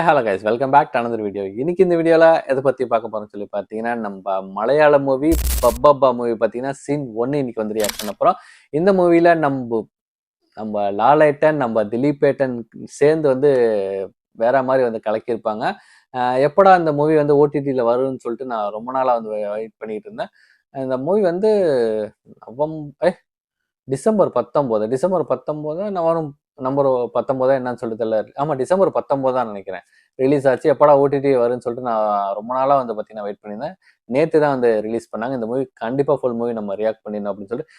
Hello guys, welcome back to another video. இன்னைக்கு இந்த வீடியோவில் எதை பற்றி பார்க்க போகிறோம்னு சொல்லி பார்த்தீங்கன்னா, நம்ம மலையாள மூவி பப்பப்பா மூவி பார்த்தீங்கன்னா சீன் 1 இன்னைக்கு வந்து ரியாக்ட் பண்ண போகிறோம். இந்த மூவியில் நம்ம லாலேட்டன், நம்ம திலீப்பேட்டன் சேர்ந்து வந்து வேற மாதிரி வந்து கலக்கியிருப்பாங்க. எப்படா இந்த மூவி வந்து ஓடிடியில் வரும்னு சொல்லிட்டு நான் ரொம்ப நாளாக வந்து வெயிட் பண்ணிட்டு இருந்தேன். இந்த மூவி வந்து டிசம்பர் 19 நவம்பர் நம்பர் 19 என்னன்னு சொல்லிட்டு தெரியல. ஆமா, டிசம்பர் 19 தான் நினைக்கிறேன் ரிலீஸ் ஆச்சு. எப்படா ஓடிடி வரும்னு சொல்லிட்டு நான் ரொம்ப நாளா வந்து பார்த்தீங்கன்னா வெயிட் பண்ணியிருந்தேன். நேற்று தான் வந்து ரிலீஸ் பண்ணாங்க. இந்த மூவி கண்டிப்பாக ஃபுல் மூவி நம்ம ரியாக்ட் பண்ணிடணும் அப்படின்னு சொல்லிட்டு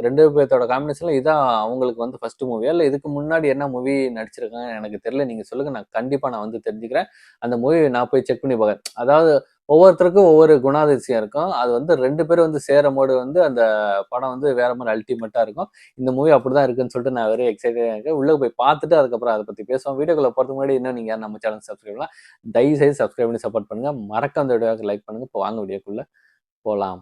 ரெண்டு பேர்த்தோட காம்பினேஷன்ல இதான் அவங்களுக்கு வந்து ஃபர்ஸ்ட் மூவியா இல்லை இதுக்கு முன்னாடி என்ன மூவி நடிச்சிருக்காங்க எனக்கு தெரியல. நீங்க சொல்லுங்க, நான் வந்து தெரிஞ்சுக்கிறேன். அந்த மூவி நான் போய் செக் பண்ணி பார்க்கறேன். அதாவது ஒவ்வொருத்தருக்கும் ஒவ்வொரு குணாதிசயம் இருக்கும். அது வந்து 2 பேரும் வந்து சேரும் போது வந்து அந்த படம் வந்து வேற மாதிரி அல்டிமேட்டா இருக்கும். இந்த மூவி அப்படிதான் இருக்குன்னு சொல்லிட்டு நான் வெரி எக்ஸைட்டடா இருக்கேன். உள்ள போய் பார்த்துட்டு அதுக்கப்புறம் அதை பத்தி பேசுவோம். வீடியோக்குள்ள போறதுக்கு முன்னாடி இன்னும் நீங்க நம்ம சேனல் சப்ஸ்கிரைப் பண்ணலாம், தயவு செய்து சப்ஸ்கிரைப் பண்ணி சப்போர்ட் பண்ணுங்க. மறக்காம இந்த வீடியோக்கு லைக் பண்ணுங்க. இப்போ வாங்க வீடியோக்குள்ள போலாம்.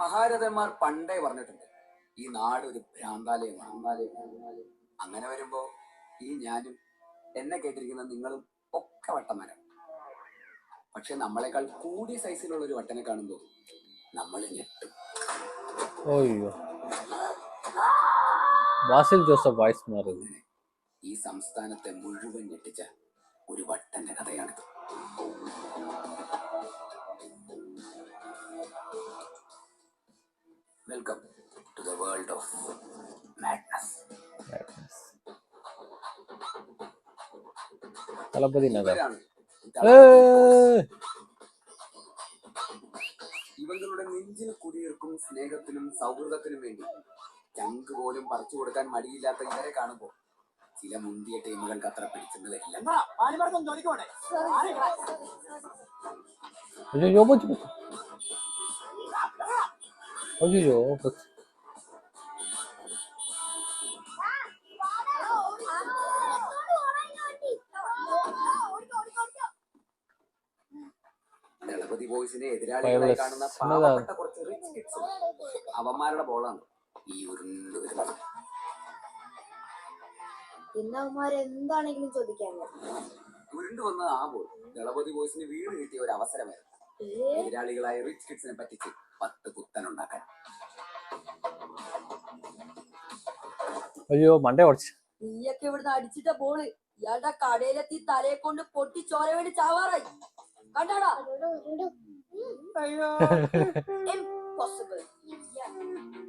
മഹാരഥന്മാർ പണ്ടേ പറഞ്ഞിട്ടുണ്ട് ഈ നാട് ഒരു ഭ്രാന്താലയമാണ്. അങ്ങനെ വരുമ്പോ ഈ ഞാനും എന്നെ കേട്ടിരിക്കുന്ന നിങ്ങളും ഒക്കെ വട്ടന്മാരാണ്. പക്ഷെ നമ്മളെക്കാൾ കൂടിയ സൈസിലുള്ള ഒരു വട്ടനെ കാണുമ്പോൾ നമ്മൾ ഞെട്ടും. ഈ സംസ്ഥാനത്തെ മുഴുവൻ ഞെട്ടിച്ച ഒരു വട്ടന്റെ കഥയാണിത്. Welcome to the world of madness. ഇവങ്ങളുടെ നെഞ്ചിൽ കുടിയേർക്കും സ്നേഹത്തിനും സൗഹൃദത്തിനും വേണ്ടി ചങ്ക് പോലും പറിച്ചു കൊടുക്കാൻ മടിയില്ലാത്ത ഇവരെ കാണുമ്പോൾ ചില മുന്തിയ ടീമുകൾക്ക് അത്ര പിടിച്ചെന്ന് വരില്ല. ദളപതി ബോയ്സിന്റെ എതിരാളികളായി കാണുന്ന പാവപ്പെട്ട കുറച്ച് റിച്ച് കിഡ്സ് അവന്മാരുടെ ബോളാണ് ഈ ഉരുണ്ട് വരുന്നത്. എന്താണെങ്കിലും ചോദിക്കാൻ ഉരുണ്ടു വന്നത് ആ ബോൾ ദളപതി ബോയ്സിന് വീട് കിട്ടിയ ഒരു അവസരമായിരുന്നു. എതിരാളികളായ റിച്ച് കിഡ്സിനെ പറ്റിച്ച് 10 കുത്തനുണ്ടാക്കാൻ. അയ്യോ, മണ്ടേ ഓടിച്ചു. നീയൊക്കെ ഇവിടുന്ന് അടിച്ചിട്ട ബോള് ഇയാളുടെ കടയിലെത്തി തലയെ കൊണ്ട് പൊട്ടി ചോര വേണ്ടി ചാവാറായി. കണ്ടാടാ? ഇംപോസിബിൾ.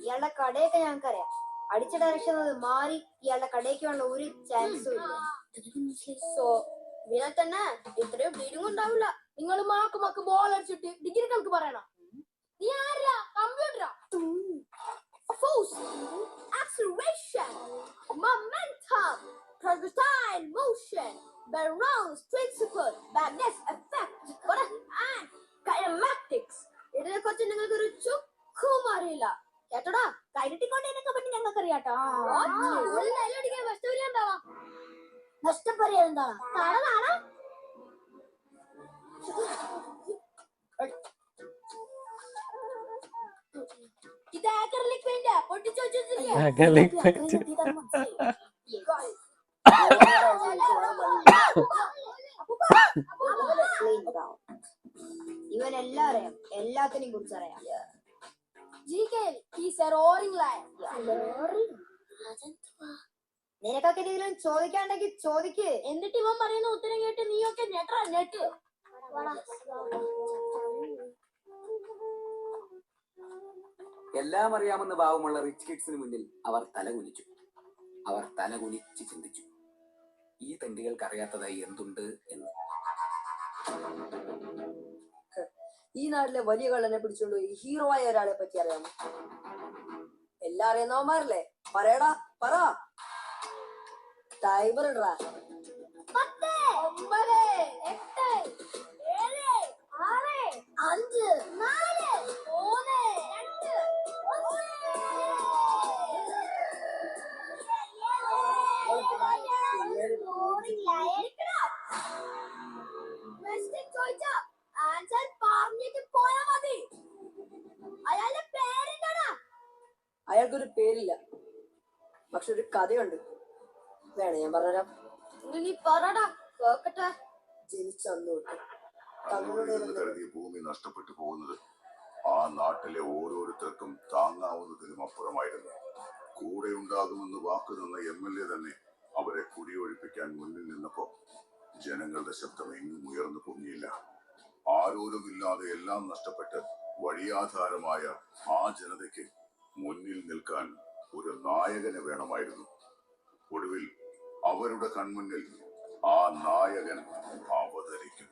ഇയാളുടെ കടയൊക്കെ ഞങ്ങൾക്കറിയാം. അടിച്ച ഡയറക്ഷൻ മാറി ഇയാളുടെ കടയ്ക്ക് വേണ്ട ഒരു ചാൻസും ഇല്ല. സോ ഇതിനെ തന്നെ ഇത്രയും ബ്ലീഡിംഗ് ഉണ്ടാവില്ല. നിങ്ങൾ മാക്ക് ബോൾ അടിച്ചിട്ട് ഡിഗ്രികൾക്ക് പറയണം. നീ ആരാ? കമ്പ്യൂട്ടറാ? Force, acceleration, momentum, projectile motion, Bernoulli's principle, Magnus effect, and kinematics. ഇതിനെ കുറിച്ച് നിങ്ങൾക്ക് ഒരു ചുക്കും അറിയില്ല കേട്ടോടാ. കൈരട്ടിക്കൊണ്ടതിനൊക്കെ പറ്റി ഞങ്ങൾക്ക് അറിയാട്ടോ. നഷ്ടപരിഹാരം എന്താ? ഇത് ആക്രിലിക് പെയിന്റ് പൊട്ടിച്ചു ഇവനെല്ലാം അറിയാം, എല്ലാത്തിനെയും കുറിച്ച് അറിയാം. നിനക്കൊക്കെ എന്തെങ്കിലും ചോദിക്കാണ്ടെങ്കിൽ ചോദിക്ക്. എന്നിട്ട് ഇവൻ പറയുന്ന ഉത്തരം കേട്ട് നീയൊക്കെ ഞെട്ട്. എല്ലാം അറിയാമെന്ന് ഭാവമുള്ള റിച്ച് കിഡ്സിന് മുന്നിൽ അവർ തലകുനിച്ച് ചിന്തിച്ചു, ഈ തെണ്ടികൾക്ക് അറിയാത്തതായി എന്തുണ്ട് എന്ന്. ഈ നാട്ടിലെ വലിയ കള്ളനെ പിടിച്ചോണ്ട് ഈ ഹീറോ ആയ ഒരാളെ പറ്റി അറിയാമോ? എല്ലാം അറിയുന്നവന്മാരല്ലേ? പറയടാ, പറ. ടൈമർ ഇടറാ. 10, 9, 8, അയാൾക്കൊരു പേരില്ല, പക്ഷെ ഒരു കഥയുണ്ട്. വേണേ ഞാൻ പറഞ്ഞുതരാം. നീ പറടാ കേക്കട്ടെ. ജനിച്ചന്ന് തൊട്ട് കരുതിയ ഭൂമി നഷ്ടപ്പെട്ടു പോകുന്നത് ആ നാട്ടിലെ ഓരോരുത്തർക്കും താങ്ങാവുന്നതിനും അപ്പുറമായിരുന്നു. കൂടെ ഉണ്ടാകുമെന്ന് വാക്കു തന്ന MLA തന്നെ അവരെ കുടിയൊഴിപ്പിക്കാൻ മുന്നിൽ നിന്നപ്പോ ജനങ്ങളുടെ ശബ്ദം എങ്ങും ഉയർന്നു പൊങ്ങിയില്ല. ആരോരുമില്ലാതെ എല്ലാം നഷ്ടപ്പെട്ട് വഴിയാധാരമായ ആ ജനതയ്ക്ക് മുന്നിൽ നിൽക്കാൻ ഒരു നായകനെ വേണമായിരുന്നു. ഒടുവിൽ അവരുടെ കൺമുന്നിൽ ആ നായകൻ അവതരിക്കും.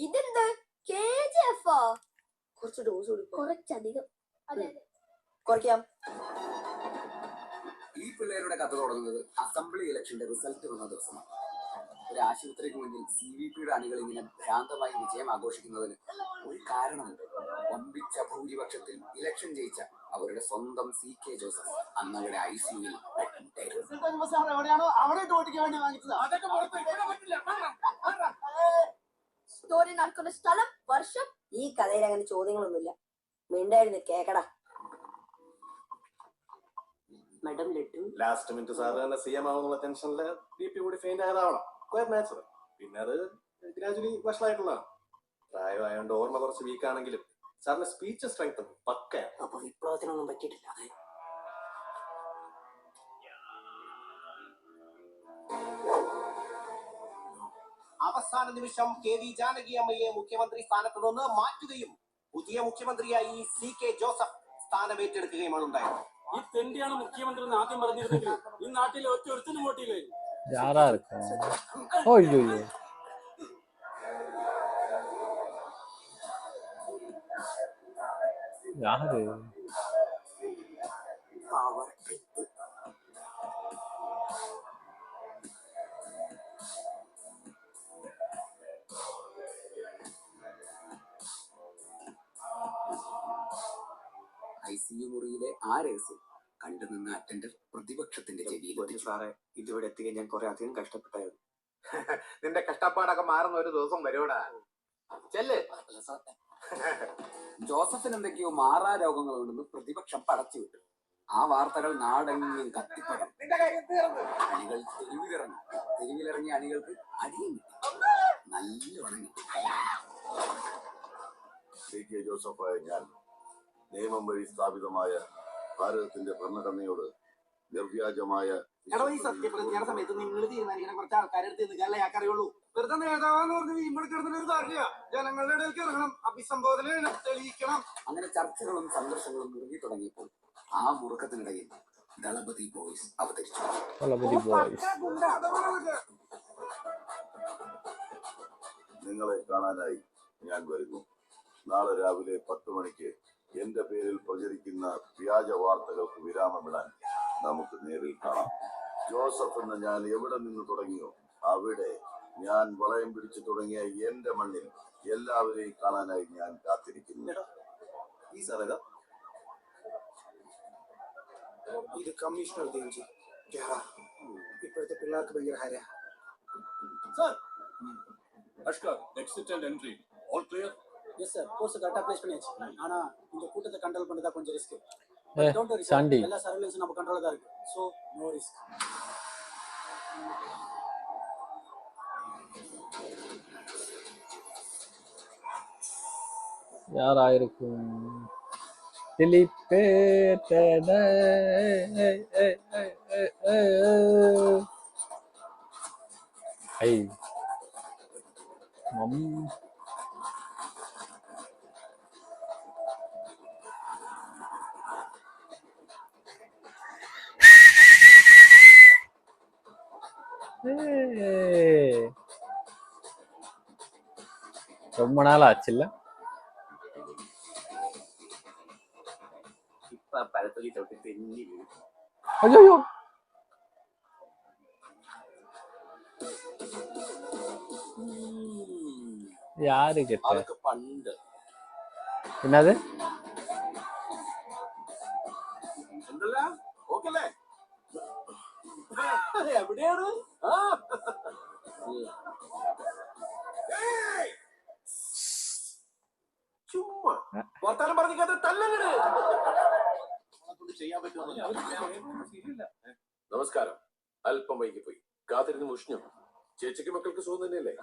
ഇതെന്ത് KGF? കുറച്ച് ഡോസ് കൊടുക്കും. കുറച്ചധികം. അതെ കുറയ്ക്കാം. ഈ പിള്ളേരുടെ കഥ തുടങ്ങുന്നത് അസംബ്ലി ഇലക്ഷന്റെ റിസൾട്ട് വന്ന ദിവസമാണ്. ഒരു ആശുപത്രിക്ക് മുന്നിൽ CVPയുടെ അണികൾ ഇങ്ങനെ ഭ്രാന്തമായി വിജയം ആഘോഷിക്കുന്നതിന് ഒരു കാരണമുണ്ട്. വമ്പിച്ച ഭൂരിപക്ഷത്തിൽ ഇലക്ഷൻ ജയിച്ച അവരുടെ സ്വന്തം CK ജോസഫ് അന്ന് അവിടെ ICUവിൽ സ്റ്റോറി നടക്കുന്ന സ്ഥലം, വർഷം. ഈ കഥയിൽ അങ്ങനെ ചോദ്യങ്ങളൊന്നുമില്ല. മിണ്ടായിരുന്നു കേക്കടാ. Madam laddu. Last minute sir തന്നെ CM ആവുന്നുള്ള ടെൻഷനില് BP കൂടി ഫെയിൻ ആയതാവണം. Choir natural. പിന്നെ അത് ഗ്രാജുവലി വഷളായിട്ടുള്ളതാണ്. പ്രായമായോണ്ട് ഓർമ്മ കുറച്ച് വീക്കാണെങ്കിലും സാറിന്റെ സ്പീച്ച് സ്ട്രെങ്ത് പക്കയാണ്. അപ്പൊ വിപ്ലവത്തിനൊന്നും പറ്റിയിട്ടില്ല. അതെ. അവസാന നിമിഷം KV ജാനകി അമ്മയെ മുഖ്യമന്ത്രി സ്ഥാനത്ത് നിന്ന് മാറ്റുകയും പുതിയ മുഖ്യമന്ത്രിയായി CK ജോസഫ് സ്ഥാനമേറ്റെടുക്കുകയുമാണ് ഉണ്ടായത്. ഈ തെണ്ടിയാണ് മുഖ്യമന്ത്രി എന്ന് ആദ്യം പറഞ്ഞിരുന്നെങ്കിൽ ഈ നാട്ടിലെ ഒറ്റ ഒരുത്തിനും വോട്ടില്ലായിരുന്നു. யாரா இருக்கும்? ஐயோ யாரு? ICU മുറിയിലെ ആ രഹസ്യം കണ്ടുനിന്ന അറ്റൻഡർ പ്രതിപക്ഷത്തിന്റെ ചെവിയിൽ സാറേ, ഇതിവിടെ എത്തിക്കാൻ ഞാൻ കുറെ അധികം കഷ്ടപ്പെട്ടായിരുന്നു. നിന്റെ കഷ്ടപ്പാടൊക്കെ മാറുന്ന ഒരു ദിവസം വരുവടാ. ചെല്ല്. ജോസഫിന് എന്തൊക്കെയോ മാറാ രോഗങ്ങളുണ്ടെന്ന് പ്രതിപക്ഷം പടച്ചുവിട്ടു. ആ വാർത്തകൾ നാടെങ്ങും കത്തിപ്പടം. അണികൾ തെരുവിലിറങ്ങി. തെരുവിലിറങ്ങിയ അണികൾക്ക് അടിയും നല്ലവണ്ണം കിട്ടി. CK ജോസഫായ ഞാൻ നിയമം വഴി സ്ഥാപിതമായ ഭാരതത്തിന്റെ ഭരണഘടനയോട് നിർവ്യാജമായ ഈ സത്യപ്രതിജ്ഞയുടെ സമയത്ത് നിങ്ങൾ തീരുമാനിക്കുന്ന കുറച്ച് ആൾക്കാരെടുത്ത് നിൽക്കാനല്ലേ ഞാൻ അറിയുള്ളൂ. വെറുതെ നേതാവെന്ന് പറഞ്ഞ് ഇവിടെ കിടന്നൊരു കാര്യ ജനങ്ങളുടെ ഇടയിലേക്ക് ഇറങ്ങണം, അഭിസംബോധന തെളിയിക്കണം. അങ്ങനെ ചർച്ചകളും സംഘർഷങ്ങളും മുറുകി തുടങ്ങിയപ്പോൾ ആ മുറുക്കത്തിനിടയിൽ ദളപതി ബോയ്സ് അവതരിച്ചു. നിങ്ങളെ കാണാനായി ഞാൻ വരുന്നു. നാളെ രാവിലെ 10 മണിക്ക് എന്റെ പേരിൽ പ്രചരിക്കുന്ന വ്യാജ വാർത്തകൾക്ക് വിരാമമിടാൻ നമുക്ക് നേരിൽ കാണാം. ജോസഫ് എന്ന ഞാൻ എവിടെ നിന്ന് തുടങ്ങിയോ അവിടെ ഞാൻ വളയം പിടിച്ചു തുടങ്ങിയ എന്റെ മണ്ണിൽ എല്ലാവരെയും കാണാനായി ഞാൻ കാത്തിരിക്കുന്നു. ഈ സാറേതാ? ഇത് കമ്മീഷണർ ദേവ്ജി. ഇപ്പോഴത്തെ പിള്ളേർക്ക് ഭയങ്കര Hara. Exit and entry. All clear? Yes sir, course கரெக்ட்டா ப்ளேஸ் பண்ணியாச்சு. ஆனா இந்த கூட்டத்தை கண்ட்ரோல் பண்றதா கொஞ்சம் ரிஸ்க். Don't worry. சாண்டி. எல்லா சர்வேலன்ஸும் நம்ம கண்ட்ரோல்ல தான் இருக்கு. So no risk. யாராயிருக்கும்? திலீப்பே தேட ஐ மம் ரொம்ப நாள் ஆச்சுல்ல? ഇപ്പൊ പഴത്തൊലി തൊട്ട് തെന്നി വീഴും. ஐயோ யாரு கிட்ட? അതൊക്കെ പണ്ട്. என்னது? എന്തല്ല ഓക്കല്ലേ? എവിടെയാണ്? ചുമ്മാ വർത്താനം പറഞ്ഞിട്ട് തല്ലങ്ങട്. ചെയ്യാൻ പറ്റുമോ? നമസ്കാരം. അല്പം വൈകി പോയി. കാത്തിരുന്ന് മുഷിഞ്ഞു. ചേച്ചിക്ക് മക്കൾക്ക് സുഖം തന്നെയല്ലേ?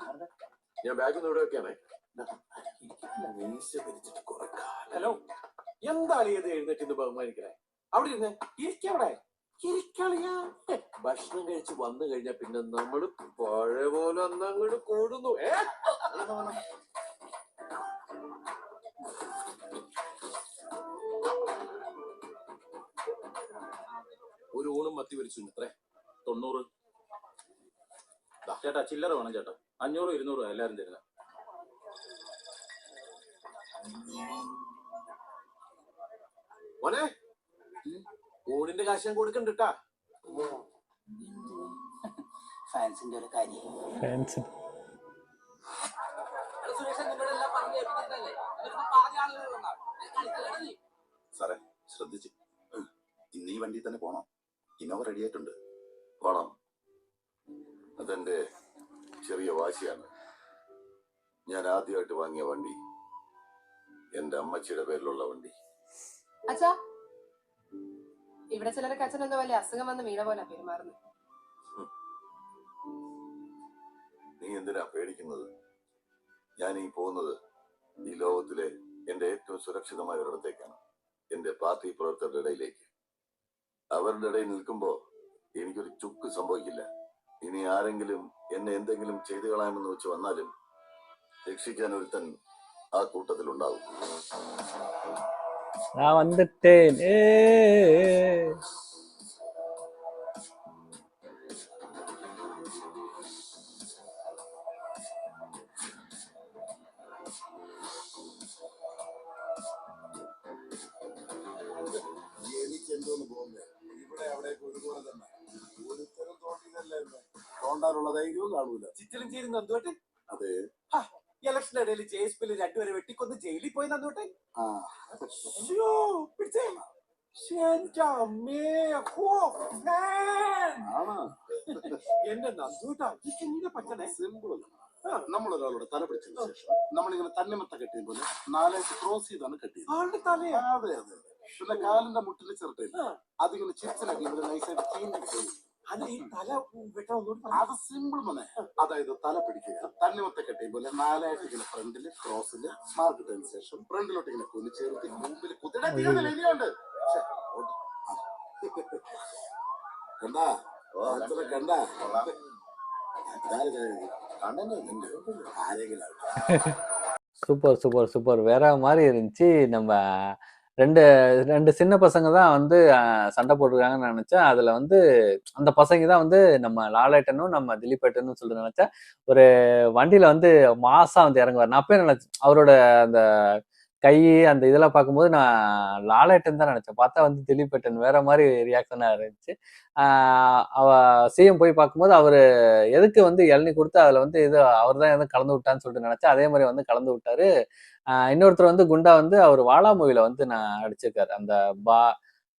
ഞാൻ ബാഗ് ഒന്ന് ഇവിടെ വെക്കാണേ. ഹലോ, എന്താണ് ഇത് എഴുന്നേറ്റ് ഇന്ന് ബഹുമാനിക്കണേ? അവിടെ ഇരുന്ന് ഇരിക്കവിടെ ഇരിക്കളിയാ. ഭക്ഷണം കഴിച്ച് വന്നു കഴിഞ്ഞാൽ പിന്നെ നമ്മള് പഴയ പോലെ അന്നങ്ങോട്ട് കൂടുന്നു. ഒരു ഊണും മത്തി വരിച്ചു. എത്ര? 90. ചേട്ടാ ചില്ലറ വേണം ചേട്ടാ. 500 200 എല്ലാരും തരുക. മോനെ, ഊണിന്റെ കാശ് ഞാൻ കൊടുക്കണ്ടിട്ടാ. ഫാൻസിന്റെ ഒരു കാര്യം. സാറേ ശ്രദ്ധിച്ച്, ഇന്ന് ഈ വണ്ടി തന്നെ പോണം. ഇന്നോവ റെഡി ആയിട്ടുണ്ട്. പോണം. അതെന്റെ ചെറിയ വാശിയാണ്. ഞാൻ ആദ്യമായിട്ട് വാങ്ങിയ വണ്ടി എന്റെ അമ്മച്ചിയുടെ പേരിലുള്ള വണ്ടി. അച്ഛാ, ഇവിടെ ചിലരൊക്കെ അച്ഛൻ എന്തോ വലിയ അസുഖം വന്ന് വീണ പോലെ പെരുമാറുന്നു. നീ എന്തിനാ പേടിക്കുന്നത്? ഞാൻ ഈ പോകുന്നത് ഈ ലോകത്തിലെ എന്റെ ഏറ്റവും സുരക്ഷിതമായ ഒരിടത്തേക്കാണ്. എന്റെ പാർട്ടി പ്രവർത്തകരുടെ ഇടയിലേക്ക്. അവരുടെ ഇടയിൽ നിൽക്കുമ്പോ എനിക്കൊരു ചുക്ക് സംഭവിക്കില്ല. ഇനി ആരെങ്കിലും എന്നെ എന്തെങ്കിലും ചെയ്തു കളയാമെന്ന് വെച്ച് വന്നാലും രക്ഷിക്കാൻ ഒരുത്തൻ ആ കൂട്ടത്തിലുണ്ടാവും. நான் வந்துட்டேன். എനിക്കെന്തോന്ന് പോകുന്നത് ഇവിടെ അവിടേക്ക് ഒരുപോലെ തന്നെ. ഒരുത്തരം തോന്നിയതല്ലേ തോണ്ടാനുള്ള ധൈര്യവും കാണൂല. ചിറ്റലും ചേരുന്നു എന്തുകൊണ്ട്? അതെ, ഇലക്ഷൻ ഇടയിൽ JSP രണ്ടുപേരെ വെട്ടിക്കൊന്ന് ജയിലിൽ പോയി നന്നോട്ടെ. ആ പിടിച്ചേ. എന്റെ അമ്മേ, ആണോ? എന്റെ നന്ദൂട്ടാ, ഇങ്ങനെ പറ്റണേ. സിമ്പിൾ. നമ്മളൊരാളുടെ തല പിടിച്ചതിന് ശേഷം നമ്മളിങ്ങനെ തന്നെമത്ത കെട്ടിയ പോലെ 4 ക്രോസ് ചെയ്താണ് കെട്ടിയത്. ആളുടെ തലയാ? അതെ അതെ. പിന്നെ കാലിന്റെ മുട്ടിന് ചിരട്ടയില്ല, അതിങ്ങനെ ചിരിച്ചിലാക്കി ഇവിടെ നൈസായിട്ട് ചീഞ്ഞിട്ട്. അത് ഈ തല വെട്ടാൻ അത് സിമ്പിൾ മനെ. അതായത് തല പിടിക്കുക, തണ്ണിമത്ത കെട്ടിയ പോലെ 4 ഇങ്ങനെ ഫ്രണ്ടില് ക്രോസില് മാർക്ക് ഇട്ടതിന് ശേഷം ഫ്രണ്ടിലോട്ട് ഇങ്ങനെ കുനിച്ചേർത്തി മുമ്പിൽ കുതിര ഇനിയുണ്ട്. കണ്ടാ കണ്ടാ ആരെങ്കിലും சூப்பர் சூப்பர் சூப்பர். வேற மாதிரி இருந்துச்சு. நம்ம ரெண்டு ரெண்டு சின்ன பசங்க தான் வந்து சண்டை போட்டிருக்காங்கன்னு நினைச்சேன். அதுல வந்து அந்த பசங்க தான் வந்து நம்ம லாலேட்டனும் நம்ம திலீபேட்டனும் சொல்லிட்டு நினைச்சேன். ஒரு வண்டியில வந்து மாசா வந்து இறங்குவார். நான் அப்பயே நினைச்சேன் அவரோட அந்த கை அந்த இதெல்லாம் பார்க்கும்போது நான் லாலேட்டன் தான் நினைச்சேன். பார்த்தா வந்து திலீபேட்டன் வேற மாதிரி ரியாக்ஷனா இருந்துச்சு. அவ சிஎம் போய் பார்க்கும்போது அவரு எதுக்கு வந்து இளநீ கொடுத்து அதுல வந்து இது அவர் தான் எதுவும் கலந்து விட்டான்னு சொல்லிட்டு நினைச்சேன். அதே மாதிரி வந்து கலந்து விட்டாரு. இன்னொருத்தர் வந்து குண்டா வந்து அவர் வாழா மூவில வந்து நான் அடிச்சிருக்காரு. அந்த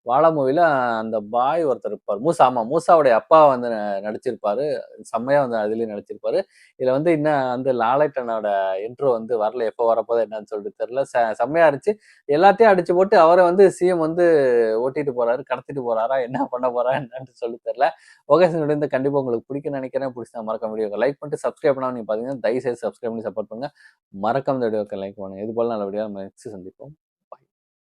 வாழா மூவில அந்த பாய் ஒருத்தர் இருப்பார். ஆமா மூசாவுடைய அப்பா வந்து நடிச்சிருப்பாரு. செம்மையா வந்து அதுலயும் நடிச்சிருப்பாரு. இதுல வந்து இன்னும் வந்து லாலேட்டனோட இன்ட்ரோ வந்து வரல. எப்போ வரப்போதோ என்னன்னு சொல்லிட்டு தெரியல. செம்மையா இருந்துச்சு. எல்லாத்தையும் அடிச்சு போட்டு அவரை வந்து சிஎம் வந்து ஓட்டிட்டு போறாரு, கடத்திட்டு போறாரா, என்ன பண்ண போறா என்னன்னு சொல்லி தெரியல. ஓகே, இந்த கண்டிப்பா உங்களுக்கு பிடிக்கும்னு நினைக்கிறேன். பிடிச்சா மறக்க முடியும் லைக் பண்ணிட்டு சப்ஸ்கிரைப் பண்ணாம நீங்க பாத்தீங்கன்னா தயவு செய்து சப்ஸ்கிரைப் பண்ணி சப்போர்ட் பண்ணுங்க. மறக்காம இந்த வீடியோக்கு லைக் பண்ணுங்க. இது போல நல்ல வீடியோ நம்ம நெக்ஸ்ட் சந்திப்போம்.